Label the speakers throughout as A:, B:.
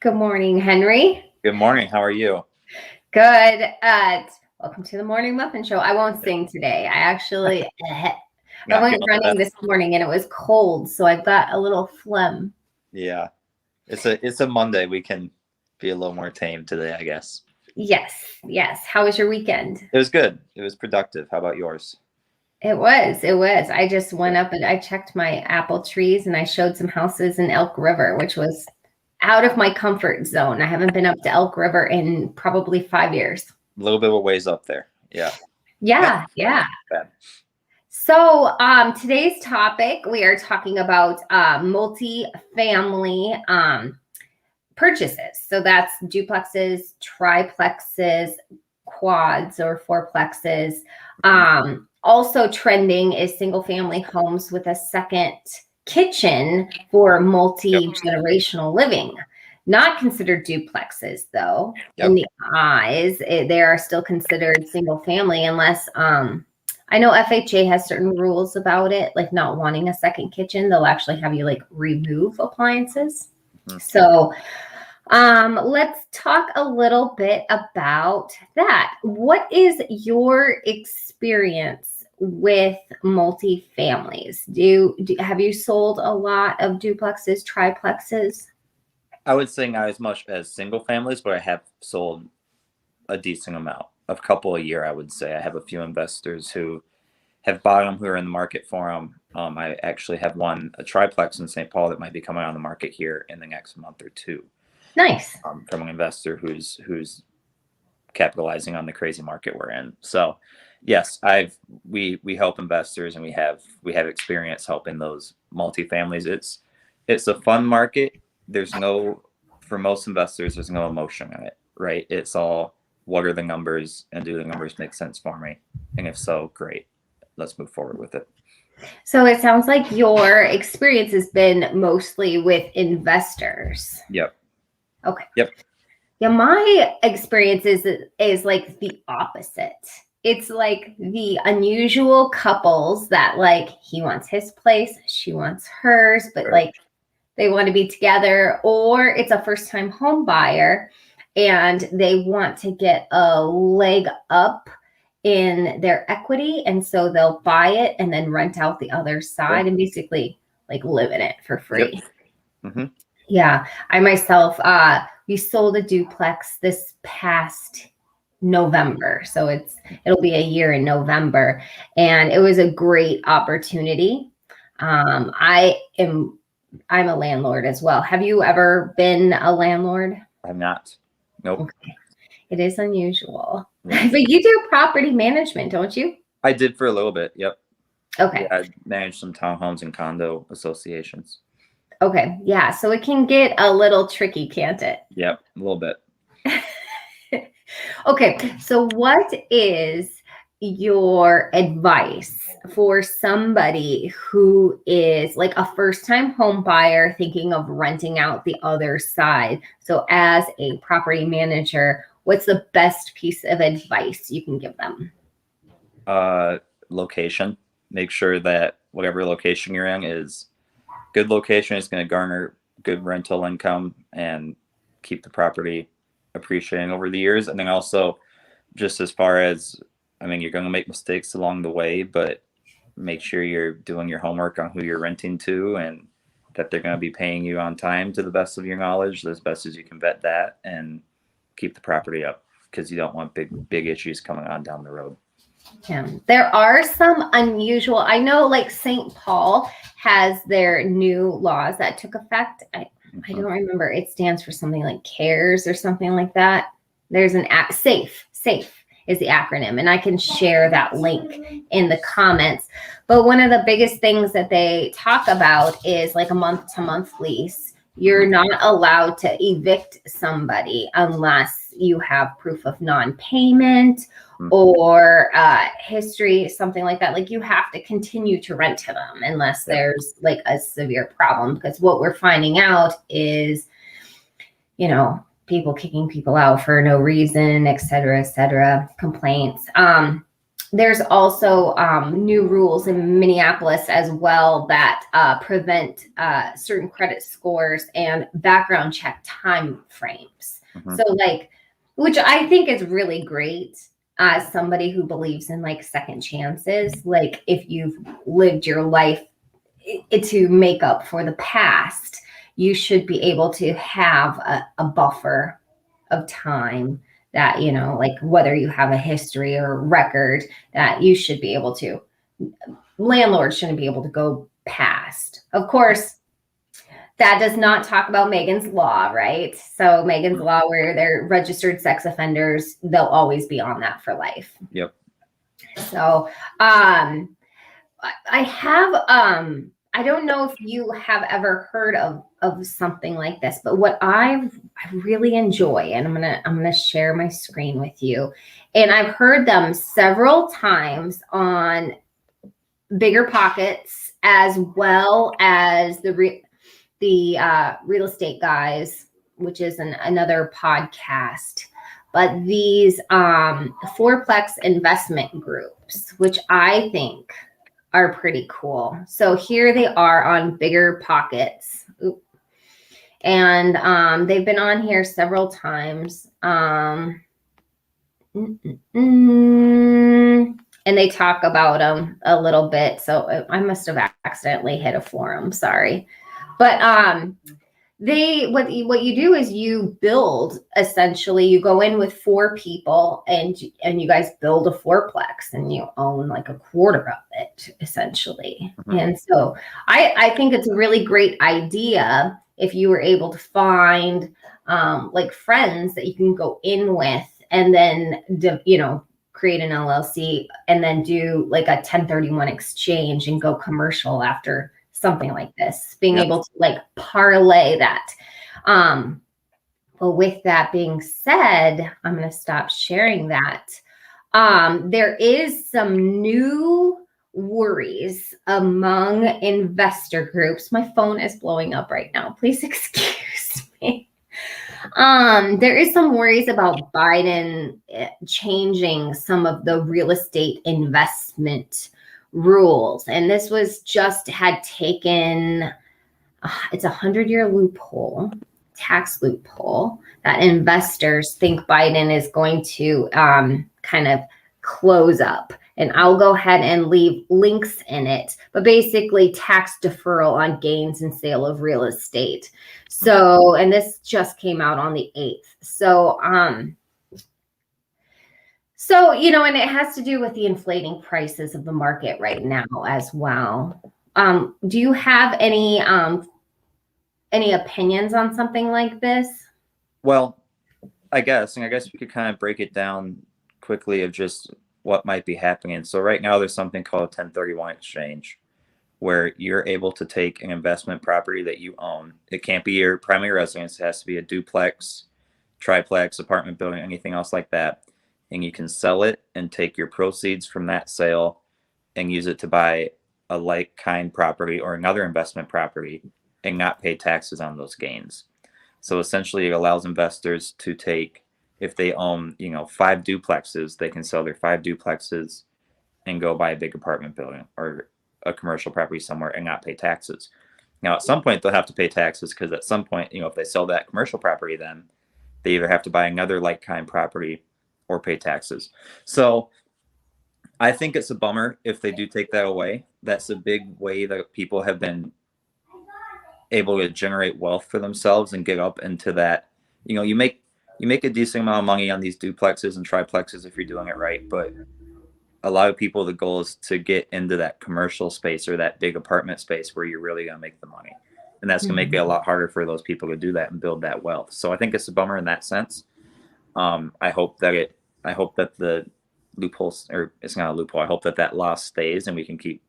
A: Good morning, Henry.
B: Good morning. How are you?
A: Good. Welcome to the Morning Muffin Show. I won't sing today. I went running this morning and it was cold, so I've got a little phlegm.
B: Yeah, it's a Monday. We can be a little more tame today, I guess.
A: Yes. How was your weekend?
B: It was good. It was productive. How about yours?
A: It was. I just went up and I checked my apple trees and I showed some houses in Elk River, which was out of my comfort zone. I haven't been up to Elk River in probably 5 years.
B: A little bit of a ways up there. Yeah.
A: Yeah.
B: Bad.
A: So today's topic, we are talking about multifamily purchases. So that's duplexes, triplexes, quads or fourplexes. Also trending is single family homes with a second kitchen for multi-generational living. Not considered duplexes though. In the eyes, they are still considered single family unless I know FHA has certain rules about it, like not wanting a second kitchen. They'll actually have you like remove appliances. So let's talk a little bit about that. What is your experience with multifamilies? Have you sold a lot of duplexes, triplexes?
B: I would say not as much as single families, but I have sold a decent amount, a couple a year. I would say I have a few investors who have bought them, who are in the market for them. I actually have a triplex in St. Paul that might be coming on the market here in the next month or two.
A: Nice.
B: From an investor who's capitalizing on the crazy market we're in. So yes, we help investors and we have experience helping those multifamilies. It's a fun market. For most investors, there's no emotion in it, right? It's all, what are the numbers and do the numbers make sense for me? And if so, great. Let's move forward with it.
A: So it sounds like your experience has been mostly with investors.
B: Yep.
A: Okay.
B: Yep.
A: Yeah, my experience is like the opposite. It's like the unusual couples that like he wants his place, she wants hers, but like they want to be together, or it's a first-time home buyer and they want to get a leg up in their equity. And so they'll buy it and then rent out the other side and basically like live in it for free.
B: Yep. Mm-hmm.
A: Yeah. I myself, we sold a duplex this past November. So it'll be a year in November. And it was a great opportunity. I'm a landlord as well. Have you ever been a landlord?
B: I'm not. Nope.
A: Okay. It is unusual. Yeah. But you do property management, don't you?
B: I did for a little bit. Yep.
A: Okay.
B: Yeah, I managed some townhomes and condo associations.
A: Okay. Yeah. So it can get a little tricky, can't it?
B: Yep. A little bit.
A: Okay. So what is your advice for somebody who is like a first-time home buyer thinking of renting out the other side? So as a property manager, what's the best piece of advice you can give them?
B: Location. Make sure that whatever location you're in is good location. Is going to garner good rental income and keep the property appreciating over the years. And then also just as far as, you're going to make mistakes along the way, but make sure you're doing your homework on who you're renting to and that they're going to be paying you on time to the best of your knowledge, as best as you can vet that, and keep the property up because you don't want big issues coming on down the road.
A: Yeah. There are some unusual, I know like St. Paul has their new laws that took effect. I don't remember. It stands for something like CARES or something like that. There's an app, SAFE is the acronym, and I can share that link in the comments. But one of the biggest things that they talk about is like a month-to-month lease. You're not allowed to evict somebody unless you have proof of non-payment or history, something like that. Like you have to continue to rent to them unless there's like a severe problem, because what we're finding out is, people kicking people out for no reason, et cetera, complaints. there's also new rules in Minneapolis as well that prevent certain credit scores and background check time frames.
B: Mhm.
A: So like, which I think is really great as somebody who believes in like second chances. Like if you've lived your life to make up for the past, you should be able to have a buffer of time that, you know, like whether you have a history or record that you should be able to, landlords shouldn't be able to go past. Of course, that does not talk about Megan's Law, right? So Megan's Law, where they're registered sex offenders, they'll always be on that for life.
B: Yep.
A: So I have I don't know if you have ever heard of something like this, but what I really enjoy, and I'm gonna share my screen with you, and I've heard them several times on Bigger Pockets as well as the Real Estate Guys, which is another podcast. But these fourplex investment groups, which I think are pretty cool. So here they are on Bigger Pockets. And they've been on here several times. And they talk about them a little bit. So I must have accidentally hit a forum, sorry. But what you do is you build, essentially you go in with 4 people and you guys build a fourplex and you own like a quarter of it essentially.
B: Mhm.
A: And so I think it's a really great idea if you were able to find like friends that you can go in with and then create an LLC and then do like a 1031 exchange and go commercial after something like this, being
B: Yep.
A: able to like parlay that. Well, with that being said, I'm going to stop sharing that. There is some new worries among investor groups. My phone is blowing up right now. Please excuse me. There is some worries about Biden changing some of the real estate investment rules. And this was just had taken, it's a 100-year loophole, tax loophole that investors think Biden is going to kind of close up. And I'll go ahead and leave links in it, but basically tax deferral on gains and sale of real estate. So, and this just came out on the 8th. So, and it has to do with the inflating prices of the market right now as well. Do you have any opinions on something like this?
B: Well, I guess we could kind of break it down quickly of just what might be happening. So right now there's something called a 1031 exchange where you're able to take an investment property that you own. It can't be your primary residence. It has to be a duplex, triplex, apartment building, anything else like that. And you can sell it and take your proceeds from that sale and use it to buy a like kind property or another investment property and not pay taxes on those gains. So essentially it allows investors to take, if they own, 5 duplexes, they can sell their 5 duplexes and go buy a big apartment building or a commercial property somewhere and not pay taxes. Now, at some point they'll have to pay taxes because at some point, if they sell that commercial property, then they either have to buy another like kind property or pay taxes. So I think it's a bummer if they do take that away. That's a big way that people have been able to generate wealth for themselves and get up into that. You make a decent amount of money on these duplexes and triplexes if you're doing it right, but a lot of people, the goal is to get into that commercial space or that big apartment space where you're really going to make the money. And that's going to make it a lot harder for those people to do that and build that wealth. So I think it's a bummer in that sense. I hope that the loopholes, or it's not a loophole. I hope that law stays and we can keep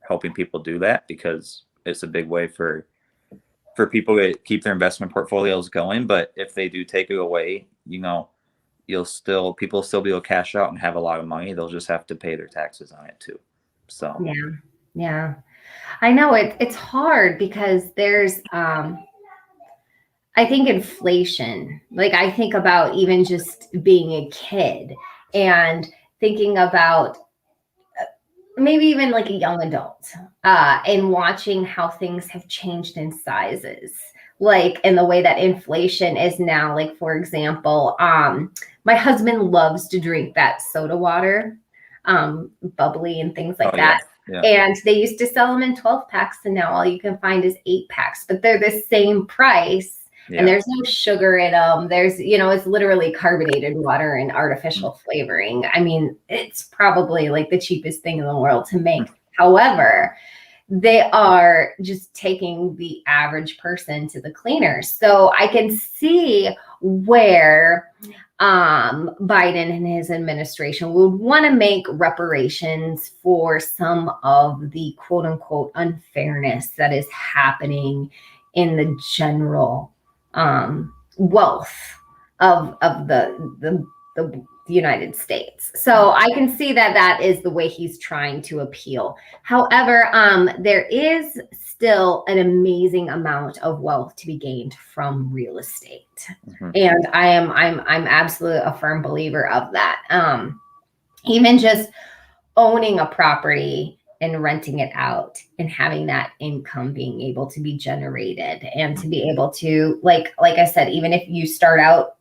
B: helping people do that because it's a big way for people to keep their investment portfolios going. But if they do take it away, people will still be able to cash out and have a lot of money. They'll just have to pay their taxes on it too. So
A: yeah, I know it's hard because there's I think inflation, like I think about even just being a kid and thinking about maybe even like a young adult, and watching how things have changed in sizes, like in the way that inflation is now. Like, for example, my husband loves to drink that soda water, bubbly and things like
B: Oh yeah,
A: that.
B: yeah,
A: And they used to sell them in 12 packs, and now all you can find is 8 packs, but they're the same price. And
B: yeah.
A: there's no sugar in them. There's, it's literally carbonated water and
B: Mm.
A: artificial flavoring. I mean, it's probably like the cheapest thing in the world to make. However, they are just taking the average person to the cleaners. So I can see where Biden and his administration would want to make reparations for some of the quote unquote unfairness that is happening in the general wealth of the United States. So I can see that that is the way he's trying to appeal. However, there is still an amazing amount of wealth to be gained from real estate,
B: Mhm.
A: and I'm absolutely a firm believer of that. Even just owning a property and renting it out and having that income being able to be generated and to be able to, like I said, even if you start out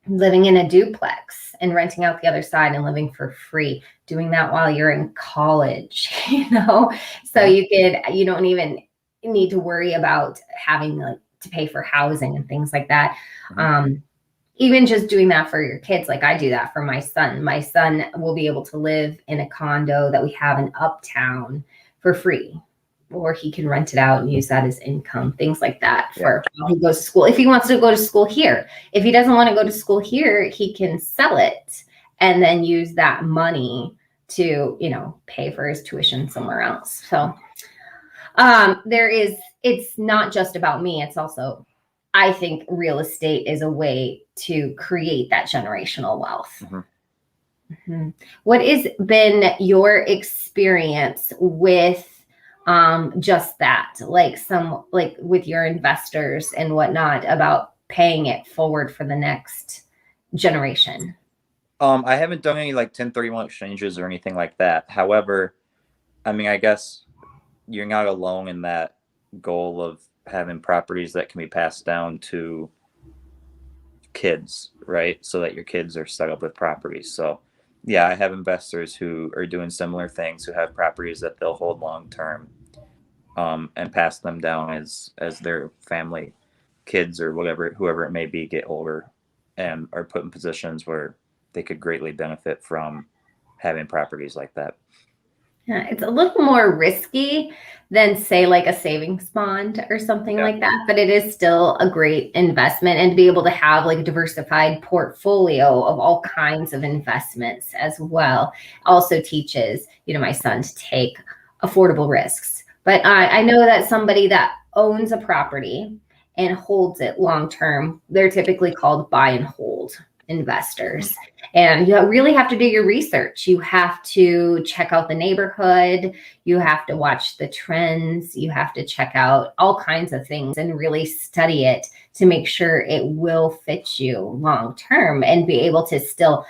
A: living in a duplex and renting out the other side and living for free, doing that while you're in college, so you don't even need to worry about having to pay for housing and things like that.
B: Mhm.
A: Even just doing that for your kids, like I do that for my son. My son will be able to live in a condo that we have in Uptown for free, or he can rent it out and use that as income, things like that
B: Yeah.
A: for while he goes to school. If he wants to go to school here, if he doesn't want to go to school here, he can sell it and then use that money to, pay for his tuition somewhere else. So it's not just about me. It's also, I think real estate is a way to create that generational wealth.
B: Mhm.
A: Mhm. What has been your experience with just that, like with your investors and whatnot, about paying it forward for the next generation?
B: I haven't done any like 1031 exchanges or anything like that. However, I mean, I guess you're not alone in that goal of having properties that can be passed down to kids, right? So that your kids are set up with properties. So, yeah, I have investors who are doing similar things, who have properties that they'll hold long term, and pass them down as their family, kids or whatever, whoever it may be, get older and are put in positions where they could greatly benefit from having properties like that.
A: Yeah, it's a little more risky than, say, like a savings bond or something
B: Yeah.
A: like that, but it is still a great investment. And to be able to have like a diversified portfolio of all kinds of investments as well also teaches, my son to take affordable risks. But I know that somebody that owns a property and holds it long term, they're typically called buy and hold investors. And you really have to do your research. You have to check out the neighborhood. You have to watch the trends. You have to check out all kinds of things and really study it to make sure it will fit you long term and be able to still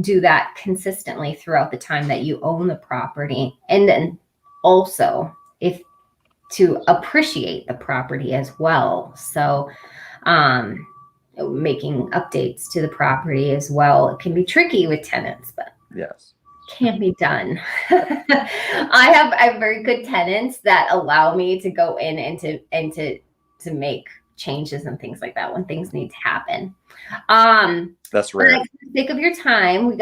A: do that consistently throughout the time that you own the property. And then also, if to appreciate the property as well. So, um, making updates to the property as well. It can be tricky with tenants, but
B: Yes.
A: can be done. I have very good tenants that allow me to go in and to make changes and things like that when things need to happen.
B: That's
A: But
B: rare.
A: for the sake of your time,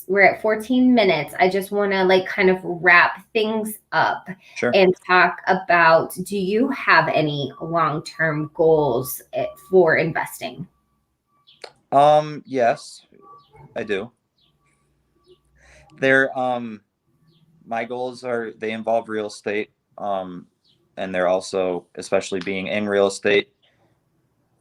A: we're at 14 minutes. I just want to like kind of wrap things up
B: Sure.
A: and talk about, do you have any long-term goals for investing?
B: Yes, I do. They're my goals are, they involve real estate. And they're also, especially being in real estate,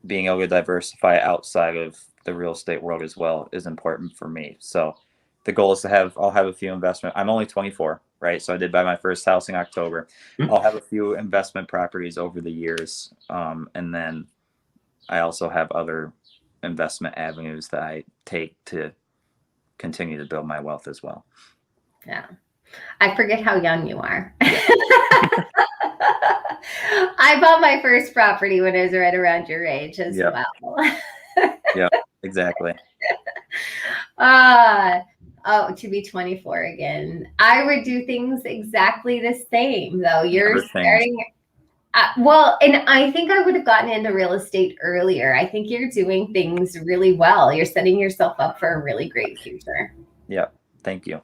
B: being able to diversify outside of the real estate world as well is important for me. So the goal is to I'll have a few investment. I'm only 24, right? So I did buy my first house in October. I'll have a few investment properties over the years. And then I also have other investment avenues that I take to continue to build my wealth as well.
A: Yeah. I forget how young you are. I bought my first property when I was right around your age as
B: Yep.
A: well.
B: Yep, exactly.
A: Oh, to be 24 again. I would do things exactly the same, though. You're
B: Never change.
A: starting. Well, and I think I would have gotten into real estate earlier. I think you're doing things really well. You're setting yourself up for a really great future.
B: Yep. Thank you.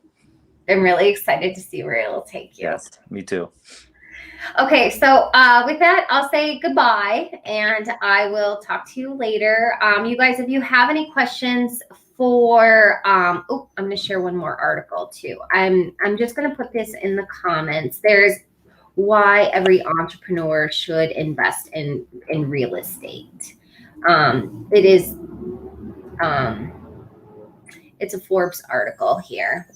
A: I'm really excited to see where it'll take you.
B: Yes, me too.
A: Okay, so with that, I'll say goodbye, and I will talk to you later. You guys, if you have any questions for, oh, I'm going to share one more article too. I'm just going to put this in the comments. There's why every entrepreneur should invest in real estate. It is, it's a Forbes article here.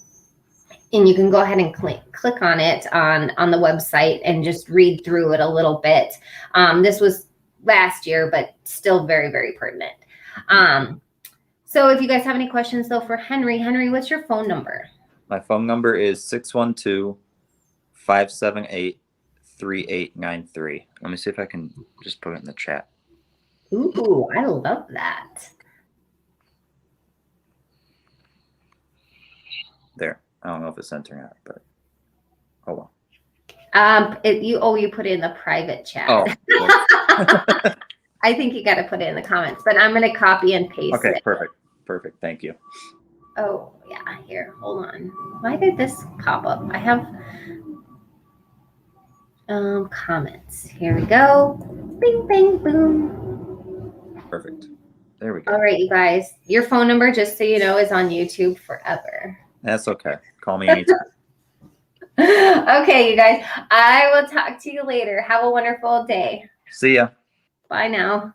A: And you can go ahead and click on it on the website and just read through it a little bit. This was last year, but still very, very pertinent. So if you guys have any questions, though, for Henry, what's your phone number?
B: My phone number is 612-578-3893. Let me see if I can just put it in the chat.
A: Ooh, I love that.
B: There. I don't know if it's entering out, but oh well.
A: You put it in the private chat.
B: Oh.
A: I think you got to put it in the comments, but I'm going to copy and paste it.
B: Okay, perfect. Thank you.
A: Oh, yeah. Here, hold on. Why did this pop up? I have comments. Here we go. Bing, bang, boom.
B: Perfect. There we go.
A: All right, you guys. Your phone number, just so you know, is on YouTube forever.
B: That's okay. Call me anytime.
A: Okay, you guys. I will talk to you later. Have a wonderful day.
B: See ya.
A: Bye now.